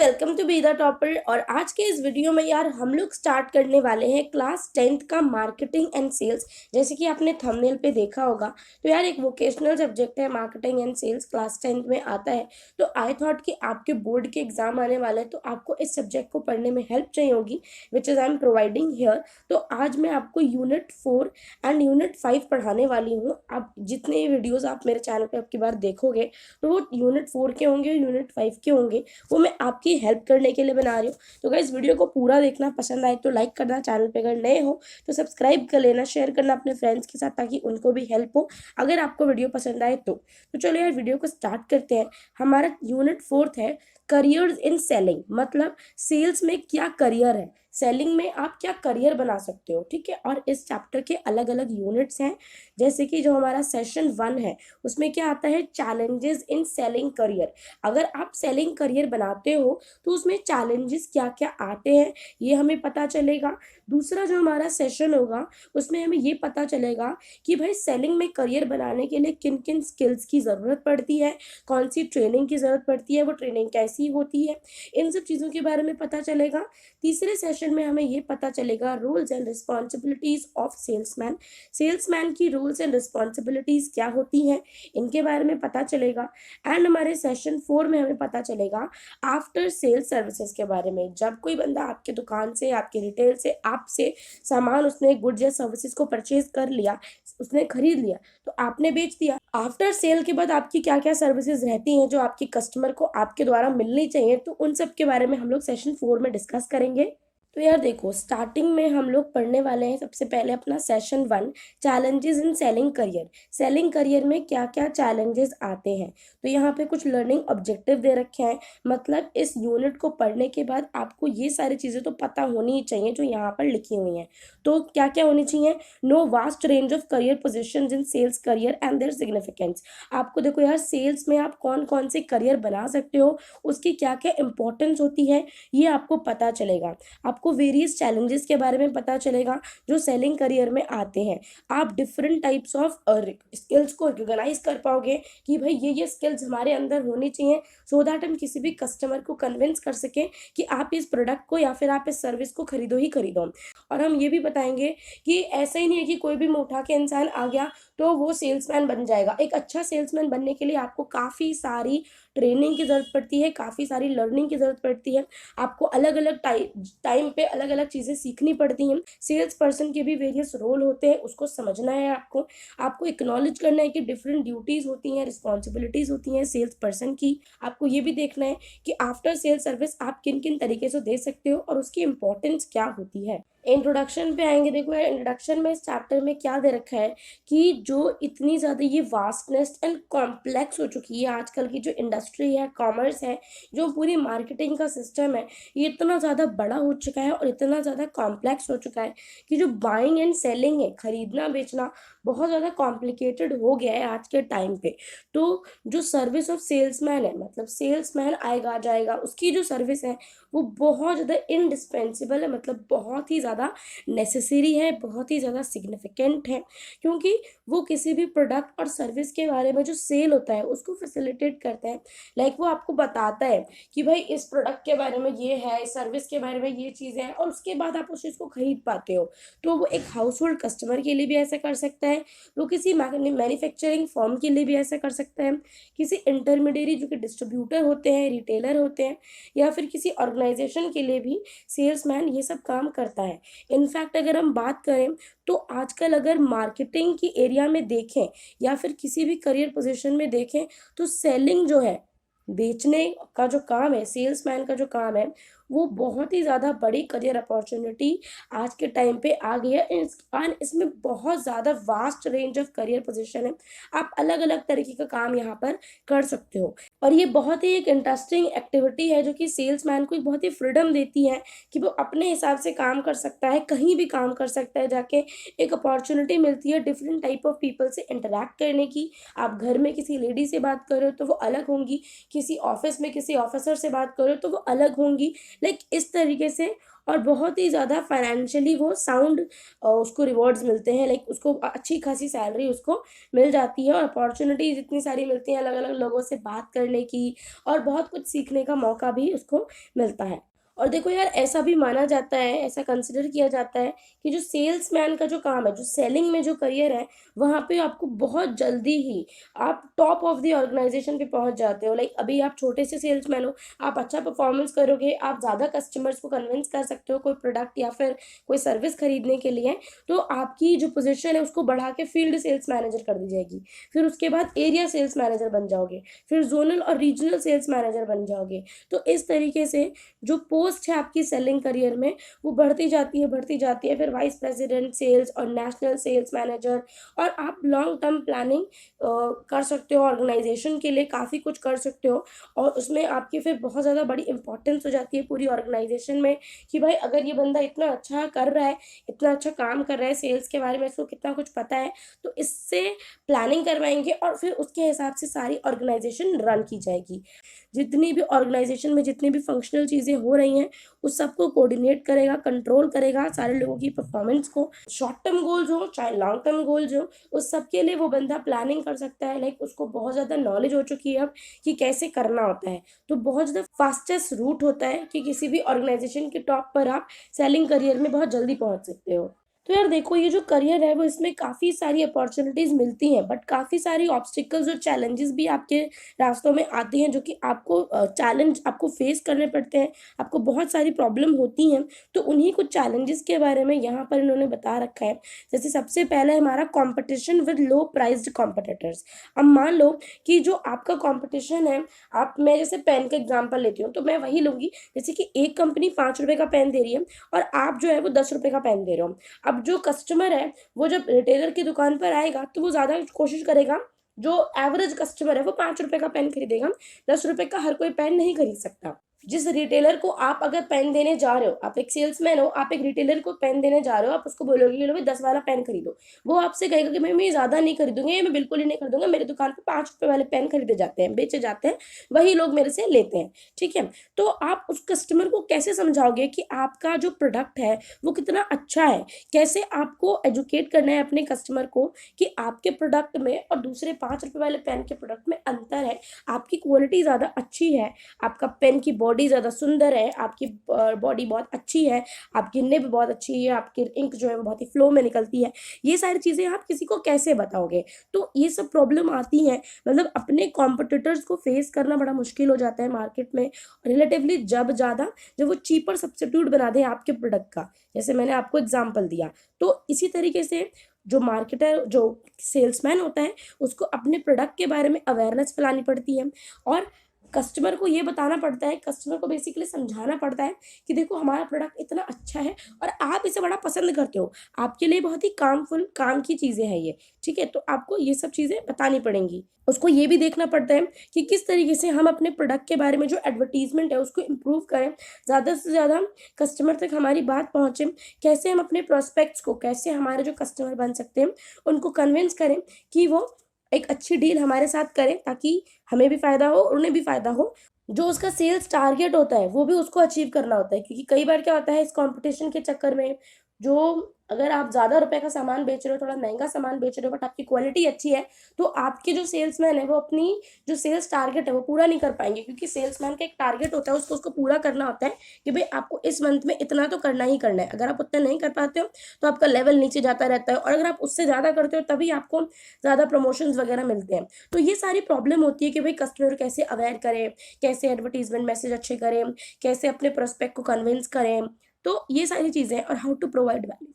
Welcome to be the topper. और आज के इस वीडियो में यार हम लोग स्टार्ट करने वाले हैं क्लास 10th का मार्केटिंग एंड सेल्स। जैसे कि आपने थंबनेल पे देखा होगा, तो यार एक वोकेशनल सब्जेक्ट है marketing and sales, class 10th में आता है। तो आई थॉट कि आपके बोर्ड के एग्जाम आने वाले हैं तो आपको इस सब्जेक्ट को पढ़ने में हेल्प चाहिए होगी, which is I am providing here. तो आज मैं आपको यूनिट 4 एंड यूनिट 5 पढ़ाने वाली हूँ। आप जितने वीडियोज़ आप मेरे चैनल पर आपकी बार देखोगे तो वो यूनिट 4 के होंगे, यूनिट 5 के होंगे, वो मैं आपकी हेल्प करने के लिए बना रही हूँ। तो गाइस वीडियो को पूरा देखना, पसंद आए तो लाइक करना, चैनल पे अगर नए हो तो सब्सक्राइब कर लेना, शेयर करना अपने फ्रेंड्स के साथ ताकि उनको भी हेल्प हो अगर आपको वीडियो पसंद आए तो चलो यार वीडियो को स्टार्ट करते हैं। हमारा यूनिट 4 है करियर्स इन सेलिंग, मतलब सेल्स में क्या करियर है, सेलिंग में आप क्या करियर बना सकते हो, ठीक है। और इस चैप्टर के अलग अलग यूनिट्स हैं, जैसे कि जो हमारा सेशन 1 है उसमें क्या आता है, चैलेंजेस इन सेलिंग करियर। अगर आप सेलिंग करियर बनाते हो तो उसमें चैलेंजेस क्या क्या आते हैं ये हमें पता चलेगा। दूसरा जो हमारा सेशन होगा उसमें हमें ये पता चलेगा कि भाई सेलिंग में करियर बनाने के लिए किन किन स्किल्स की ज़रूरत पड़ती है, कौन सी ट्रेनिंग की ज़रूरत पड़ती है, वो ट्रेनिंग कैसी होती है, इन सब चीज़ों के बारे में पता चलेगा। तीसरे सेशन में हमें ये पता चलेगा roles and responsibilities of salesman, salesman की रोल्स एंड रिस्पॉन्सिबिलिटीज़ क्या होती हैं इनके बारे में पता चलेगा। एंड हमारे सेशन 4 में हमें पता चलेगा आफ्टर सेल सर्विसेज के बारे में। जब कोई बंदा आपके दुकान से, आपके रिटेल से आपसे सामान, उसने गुड्स या सर्विसेज को परचेज कर लिया, उसने खरीद लिया, तो आपने बेच दिया। आफ्टर सेल के बाद आपकी क्या क्या सर्विसेज रहती हैं जो आपके कस्टमर को आपके द्वारा मिलनी चाहिए, तो उन सब के बारे में हम लोग सेशन 4 में डिस्कस करेंगे। तो यार देखो, स्टार्टिंग में हम लोग पढ़ने वाले हैं सबसे पहले अपना session 1, challenges in selling career. Selling career में क्या क्या चैलेंजेस आते हैं, तो यहाँ पे कुछ लर्निंग ऑब्जेक्टिव दे रखे हैं। मतलब इस यूनिट को पढ़ने के बाद आपको ये सारी चीज़ें तो पता होनी ही चाहिए जो यहाँ पर लिखी हुई हैं। तो क्या क्या होनी चाहिए, know vast range of career position in sales career and their significance. आपको देखो यार, सेल्स में आप कौन कौन से करियर बना सकते हो, उसकी क्या क्या इंपॉर्टेंस होती है, ये आपको पता चलेगा। आपको वेरियस चैलेंजेस के बारे में पता चलेगा जो सेलिंग करियर में आते हैं। आप डिफरेंट टाइप्स ऑफ स्किल्स को रिकॉग्नाइज कर पाओगे कि भाई ये स्किल्स हमारे अंदर होनी चाहिए, सो दैट हम किसी भी कस्टमर को कन्विंस कर सकें कि आप इस प्रोडक्ट को या फिर आप इस सर्विस को खरीदो ही खरीदो। और हम ये भी बताएंगे कि ऐसा ही नहीं है कि कोई भी मुंह उठा के इंसान आ गया तो वो सेल्समैन बन जाएगा। एक अच्छा सेल्समैन बनने के लिए आपको काफ़ी सारी ट्रेनिंग की ज़रूरत पड़ती है, काफ़ी सारी लर्निंग की ज़रूरत पड़ती है। आपको अलग अलग टाइम पे अलग अलग चीज़ें सीखनी पड़ती हैं। सेल्स पर्सन के भी वेरियस रोल होते हैं, उसको समझना है आपको। आपको एक्नॉलेज करना है कि डिफरेंट ड्यूटीज़ होती हैं, रिस्पॉन्सिबिलिटीज़ होती हैं सेल्स पर्सन की। आपको ये भी देखना है कि आफ्टर सेल सर्विस आप किन किन तरीके से दे सकते हो और उसकी इंपॉर्टेंस क्या होती है। इंट्रोडक्शन पे आएंगे। देखो यार, इंट्रोडक्शन में इस चैप्टर में क्या दे रखा है कि जो इतनी ज़्यादा ये वास्टनेस एंड कॉम्प्लेक्स हो चुकी है आजकल की जो इंडस्ट्री है, कॉमर्स है, जो पूरी मार्केटिंग का सिस्टम है, ये इतना ज़्यादा बड़ा हो चुका है और इतना ज़्यादा कॉम्प्लेक्स हो चुका है कि जो बाइंग एंड सेलिंग है, खरीदना बेचना, बहुत ज़्यादा कॉम्प्लिकेटेड हो गया है आज के टाइम पे। तो जो सर्विस ऑफ सेल्समैन है, मतलब सेल्समैन आएगा जाएगा, उसकी जो सर्विस है वो बहुत ज़्यादा इंडिस्पेंसिबल है, मतलब बहुत ही ज़्यादा नेसेसरी है, बहुत ही ज़्यादा सिग्निफिकेंट है। क्योंकि वो किसी भी प्रोडक्ट और सर्विस के बारे में जो सेल होता है उसको फैसिलिटेट करता है। लाइक वो आपको बताता है कि भाई इस प्रोडक्ट के बारे में ये है, इस सर्विस के बारे में ये चीज़ें हैं, और उसके बाद आप उस चीज़ को खरीद पाते हो। तो वो एक हाउस होल्ड कस्टमर के लिए भी ऐसा कर सकता है, वो किसी मैन्युफैक्चरिंग फर्म के लिए भी ऐसा कर सकता है, किसी इंटरमीडिएरी जो कि डिस्ट्रीब्यूटर होते हैं, रिटेलर होते हैं, या फिर किसी ऑर्गेनाइजेशन के लिए भी सेल्समैन ये सब काम करता है। इनफैक्ट अगर हम बात करें तो आजकल अगर मार्केटिंग की एरिया में देखें या फिर किसी भी करियर पोजीशन में देखें तो सेलिंग जो है, बेचने का जो काम है, सेल्समैन का जो काम है, वो बहुत ही ज़्यादा बड़ी करियर अपॉर्चुनिटी आज के टाइम पे आ गई है। और इसमें बहुत ज़्यादा vast range of career position है, आप अलग अलग तरीके का काम यहाँ पर कर सकते हो। और ये बहुत ही एक इंटरेस्टिंग एक्टिविटी है जो कि सेल्समैन को एक बहुत ही फ्रीडम देती है कि वो अपने हिसाब से काम कर सकता है, कहीं भी काम कर सकता है जाके। एक अपॉर्चुनिटी मिलती है डिफरेंट टाइप ऑफ पीपल से इंटरेक्ट करने की। आप घर में किसी लेडी से बात कर रहे हो तो वो अलग होंगी, किसी ऑफिस में किसी ऑफिसर से बात कर रहे हो तो वो अलग होंगी, लाइक इस तरीके से। और बहुत ही ज़्यादा फाइनेंशियली वो साउंड उसको रिवॉर्ड्स मिलते हैं, लाइक उसको अच्छी खासी सैलरी उसको मिल जाती है और अपॉर्चुनिटीज़ इतनी सारी मिलती हैं अलग अलग लोगों से बात करने की, और बहुत कुछ सीखने का मौका भी उसको मिलता है। और देखो यार, ऐसा भी माना जाता है, ऐसा कंसिडर किया जाता है कि जो सेल्समैन का जो काम है, जो सेलिंग में जो करियर है, वहाँ पे आपको बहुत जल्दी ही आप टॉप ऑफ द ऑर्गेनाइजेशन पे पहुंच जाते हो। लाइक अभी आप छोटे से सेल्समैन हो, आप अच्छा परफॉर्मेंस करोगे, आप ज़्यादा कस्टमर्स को कन्विंस कर सकते हो कोई प्रोडक्ट या फिर कोई सर्विस खरीदने के लिए, तो आपकी जो पोजीशन है उसको बढ़ा के फील्ड सेल्स मैनेजर कर दी जाएगी। फिर उसके बाद एरिया सेल्स मैनेजर बन जाओगे, फिर जोनल और रीजनल सेल्स मैनेजर बन जाओगे। तो इस तरीके से जो पोस्ट है आपकी सेलिंग करियर में, वो बढ़ती जाती है, बढ़ती जाती है। फिर वाइस प्रेसिडेंट सेल्स और नेशनल सेल्स मैनेजर, और आप लॉन्ग टर्म प्लानिंग कर सकते हो, ऑर्गेनाइजेशन के लिए काफ़ी कुछ कर सकते हो। और उसमें आपकी फिर बहुत ज़्यादा बड़ी इंपॉर्टेंस हो जाती है पूरी ऑर्गेनाइजेशन में, कि भाई अगर ये बंदा इतना अच्छा कर रहा है, इतना अच्छा काम कर रहा है सेल्स के बारे में, इसको कितना कुछ पता है, तो इससे प्लानिंग करवाएंगे और फिर उसके हिसाब से सारी ऑर्गेनाइजेशन रन की जाएगी। जितनी भी ऑर्गेनाइजेशन में जितनी भी फंक्शनल चीज़ें हो रही हैं, उस सबको कोऑर्डिनेट करेगा, कंट्रोल करेगा सारे लोगों की परफॉर्मेंस को। शॉर्ट टर्म गोल्स हो चाहे लॉन्ग टर्म गोल्स हो, उस सब के लिए वो बंदा प्लानिंग कर सकता है। लाइक उसको बहुत ज़्यादा नॉलेज हो चुकी है अब कि कैसे करना होता है। तो बहुत ज़्यादा फास्टेस्ट रूट होता है कि किसी भी ऑर्गेनाइजेशन के टॉप पर आप सेलिंग करियर में बहुत जल्दी पहुंच सकते हो। तो यार देखो, ये जो करियर है वो इसमें काफ़ी सारी अपॉर्चुनिटीज़ मिलती हैं, बट काफ़ी सारी ऑब्स्टिकल्स और चैलेंजेस भी आपके रास्तों में आती हैं, जो कि आपको चैलेंज आपको फेस करने पड़ते हैं, आपको बहुत सारी प्रॉब्लम होती हैं। तो उन्हीं कुछ चैलेंजेस के बारे में यहाँ पर इन्होंने बता रखा है। जैसे सबसे पहले हमारा competition with low priced competitors. अब मान लो कि जो आपका कॉम्पिटिशन है, आप मैं जैसे पेन का एग्जाम्पल लेती हूँ, तो मैं वही लूँगी जैसे कि एक कंपनी 5 रुपये का पेन दे रही है और आप जो है वो 10 रुपये का पेन दे रहे हो। अब जो कस्टमर है वो जब रिटेलर की दुकान पर आएगा तो वो ज़्यादा कोशिश करेगा, जो एवरेज कस्टमर है वो 5 रुपये का पेन खरीदेगा, 10 रुपये का हर कोई पेन नहीं खरीद सकता। जिस रिटेलर को आप अगर पेन देने जा रहे हो, आप एक सेल्समैन हो, आप एक रिटेलर को पेन देने जा रहे हो, आप उसको बोलोगे कि लो भाई 10 वाला पेन खरीदो, वो आपसे कहेगा कि मैं ये ज़्यादा नहीं खरीदूंगा, ये मैं बिल्कुल ही नहीं खरीदूंगा, मेरी दुकान पर 5 रुपये वाले पेन खरीदे जाते हैं, बेचे जाते हैं, वही लोग मेरे से लेते हैं। ठीक है, तो आप उस कस्टमर को कैसे समझाओगे कि आपका जो प्रोडक्ट है वो कितना अच्छा है, कैसे आपको एजुकेट करना है अपने कस्टमर को कि आपके प्रोडक्ट में और दूसरे 5 रुपये वाले पेन के प्रोडक्ट में अंतर है, आपकी क्वालिटी ज़्यादा अच्छी है, आपका पेन की बॉडी ज़्यादा सुंदर है, आपकी बॉडी बहुत अच्छी है, आपकी निब बहुत अच्छी है, आपकी इंक जो है वो बहुत ही फ्लो में निकलती है। ये सारी चीज़ें आप किसी को कैसे बताओगे? तो ये सब प्रॉब्लम आती हैं, मतलब अपने कॉम्पिटिटर्स को फेस करना बड़ा मुश्किल हो जाता है मार्केट में रिलेटिवली, जब वो चीपर सब्स्टिट्यूट बना दें आपके प्रोडक्ट का, जैसे मैंने आपको एग्जाम्पल दिया। तो इसी तरीके से जो मार्केटर, जो सेल्समैन होता है, उसको अपने प्रोडक्ट के बारे में अवेयरनेस फैलानी पड़ती है और कस्टमर को ये बताना पड़ता है, कस्टमर को बेसिकली समझाना पड़ता है कि देखो हमारा प्रोडक्ट इतना अच्छा है और आप इसे बड़ा पसंद करते हो, आपके लिए बहुत ही काम की चीज़ें हैं ये। ठीक है, तो आपको ये सब चीज़ें बतानी पड़ेंगी। उसको ये भी देखना पड़ता है कि किस तरीके से हम अपने प्रोडक्ट के बारे में जो एडवर्टीजमेंट है उसको इम्प्रूव करें, ज़्यादा से ज़्यादा कस्टमर तक हमारी बात पहुँचे, कैसे हम अपने प्रोस्पेक्ट्स को, कैसे हमारे जो कस्टमर बन सकते हैं उनको कन्विंस करें कि वो एक अच्छी डील हमारे साथ करें, ताकि हमें भी फ़ायदा हो और उन्हें भी फ़ायदा हो। जो उसका सेल्स टारगेट होता है वो भी उसको अचीव करना होता है, क्योंकि कई बार क्या होता है इस कॉम्पिटिशन के चक्कर में, जो अगर आप ज़्यादा रुपए का सामान बेच रहे हो, थोड़ा महंगा सामान बेच रहे हो, बट आपकी क्वालिटी अच्छी है, तो आपके जो सेल्समैन है वो अपनी जो सेल्स टारगेट है वो पूरा नहीं कर पाएंगे, क्योंकि सेल्समैन का एक टारगेट होता है, उसको पूरा करना होता है कि भाई आपको इस मंथ में इतना तो करना ही करना है। अगर आप उतना नहीं कर पाते हो तो आपका लेवल नीचे जाता रहता है, और अगर आप उससे ज़्यादा करते हो तभी आपको ज़्यादा प्रमोशंस वगैरह मिलते हैं। तो ये सारी प्रॉब्लम होती है कि भाई कस्टमर कैसे अवेयर करें, कैसे एडवर्टीजमेंट मैसेज अच्छे करें, कैसे अपने प्रोस्पेक्ट को कन्विंस करें। तो ये सारी चीज़ें हैं, और हाउ टू प्रोवाइड वैल्यू।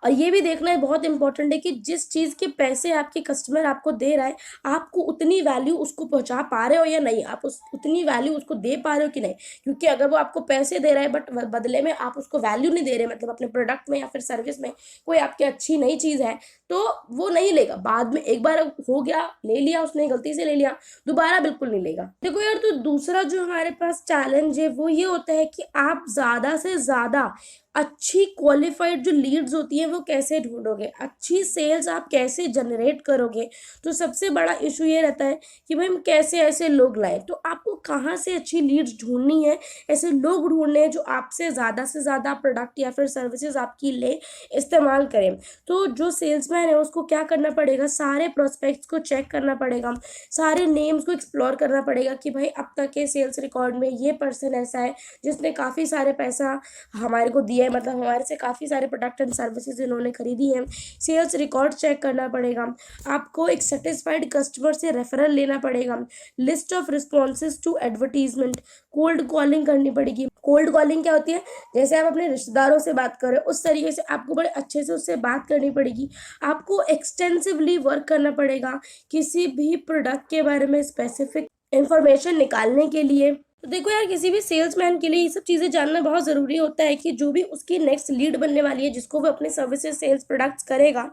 और ये भी देखना है, बहुत इंपॉर्टेंट है कि जिस चीज़ के पैसे आपके कस्टमर आपको दे रहा है, आपको उतनी वैल्यू उसको पहुंचा पा रहे हो या नहीं, आप उस उतनी वैल्यू उसको दे पा रहे हो कि नहीं। क्योंकि अगर वो आपको पैसे दे रहा है बट बदले में आप उसको वैल्यू नहीं दे रहे, मतलब अपने प्रोडक्ट में या फिर सर्विस में कोई आपकी अच्छी नई चीज़ है, तो वो नहीं लेगा। बाद में एक बार हो गया, ले लिया उसने, गलती से ले लिया, दोबारा बिल्कुल नहीं लेगा। देखो यार, तो दूसरा जो हमारे पास चैलेंज है वो ये होता है कि आप ज़्यादा से ज़्यादा अच्छी क्वालिफाइड जो लीड्स होती हैं वो कैसे ढूंढोगे, अच्छी सेल्स आप कैसे जनरेट करोगे। तो सबसे बड़ा इशू ये रहता है कि भाई हम कैसे ऐसे लोग लाएं। तो आपको कहाँ से अच्छी लीड्स ढूंढनी है, ऐसे लोग ढूंढने हैं जो आपसे ज़्यादा प्रोडक्ट या फिर सर्विसेज आपकी ले इस्तेमाल करें। तो जो सेल्समैन है उसको क्या करना पड़ेगा, सारे प्रोस्पेक्ट्स को चेक करना पड़ेगा, सारे नेम्स को एक्सप्लोर करना पड़ेगा कि भाई अब तक के सेल्स रिकॉर्ड में ये पर्सन ऐसा है जिसने काफ़ी सारे पैसा हमारे को दिया है, मतलब हमारे से काफ़ी सारे प्रोडक्ट एंड सर्विसेज इन्होंने खरीदी हैं। सेल्स रिकॉर्ड चेक करना पड़ेगा, आपको एक सेटिस्फाइड कस्टमर से रेफरल लेना पड़ेगा, list of responses to advertisement, cold calling करनी पड़ेगी। कोल्ड कॉलिंग क्या होती है, जैसे आप अपने रिश्तेदारों से बात करें उस तरीके से आपको बड़े अच्छे से उससे बात करनी पड़ेगी। आपको एक्सटेंसिवली वर्क करना पड़ेगा किसी भी प्रोडक्ट के बारे में स्पेसिफिक इंफॉर्मेशन निकालने के लिए। तो देखो यार, किसी भी सेल्समैन के लिए ये सब चीज़ें जानना बहुत ज़रूरी होता है कि जो भी उसकी नेक्स्ट लीड बनने वाली है, जिसको वो अपने सर्विसेज सेल्स प्रोडक्ट्स करेगा,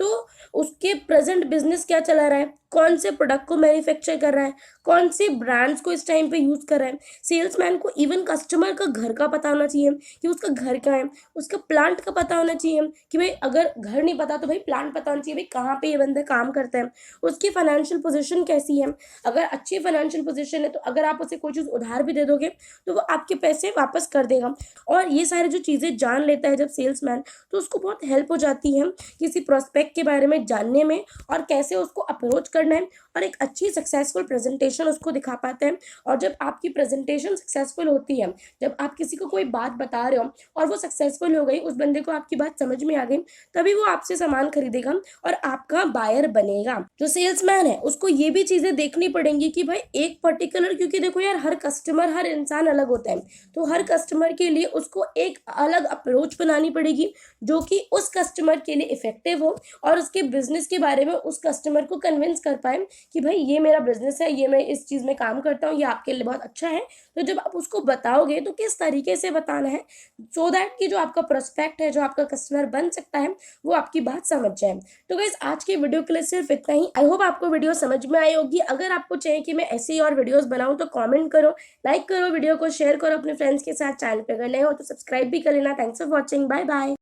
तो उसके प्रेजेंट बिजनेस क्या चला रहा है, कौन से प्रोडक्ट को मैन्युफैक्चर कर रहा है, कौन से ब्रांड्स को इस टाइम पे यूज़ कर रहा है। सेल्समैन को इवन कस्टमर का घर का पता होना चाहिए कि उसका घर कहाँ है, उसका प्लांट का पता होना चाहिए कि भाई अगर घर नहीं पता तो भाई प्लांट पता होना चाहिए, भाई कहाँ पे ये बंदा काम करता है, उसकी फाइनेंशियल पोजीशन कैसी है। अगर अच्छी फाइनेंशियल पोजीशन है तो अगर आप उसे कोई चीज़ उधार भी दे दोगे तो वो आपके पैसे वापस कर देगा। और ये सारी जो चीज़ें जान लेता है जब सेल्समैन, तो उसको बहुत हेल्प हो जाती है किसी प्रोस्पेक्ट के बारे में जानने में और कैसे उसको अप्रोच करना है, और एक अच्छी सक्सेसफुल प्रेजेंटेशन उसको दिखा पाते हैं। और जब आपकी प्रेजेंटेशन सक्सेसफुल होती है, जब आप किसी को कोई बात बता रहे हो और वो सक्सेसफुल हो गई, उस बंदे को आपकी बात समझ में आ गई, तभी वो आपसे सामान खरीदेगा और आपका बायर बनेगा। जो सेल्समैन है उसको ये भी चीज़ें देखनी पड़ेंगी कि भाई एक पर्टिकुलर, क्योंकि देखो यार हर कस्टमर, हर इंसान अलग होता है, तो हर कस्टमर के लिए उसको एक अलग अप्रोच बनानी पड़ेगी जो कि उस कस्टमर के लिए इफेक्टिव हो और उसके बिजनेस के बारे में उस कस्टमर को कन्विंस कर पाए कि भाई ये मेरा बिजनेस है, ये मैं इस चीज़ में काम करता हूँ, ये आपके लिए बहुत अच्छा है। तो जब आप उसको बताओगे तो किस तरीके से बताना है, सो दैट कि जो आपका प्रोस्पेक्ट है, जो आपका कस्टमर बन सकता है, वो आपकी बात समझ जाए। तो गाइस, आज की वीडियो के लिए सिर्फ इतना ही। आई होप आपको वीडियो समझ में आई होगी। अगर आपको चाहिए कि मैं ऐसी ही और वीडियोस बनाऊं तो कमेंट करो, लाइक करो, वीडियो को शेयर करो अपने फ्रेंड्स के साथ। चैनल पे अगर नए हो तो सब्सक्राइब भी कर लेना। Thanks for watching, bye bye.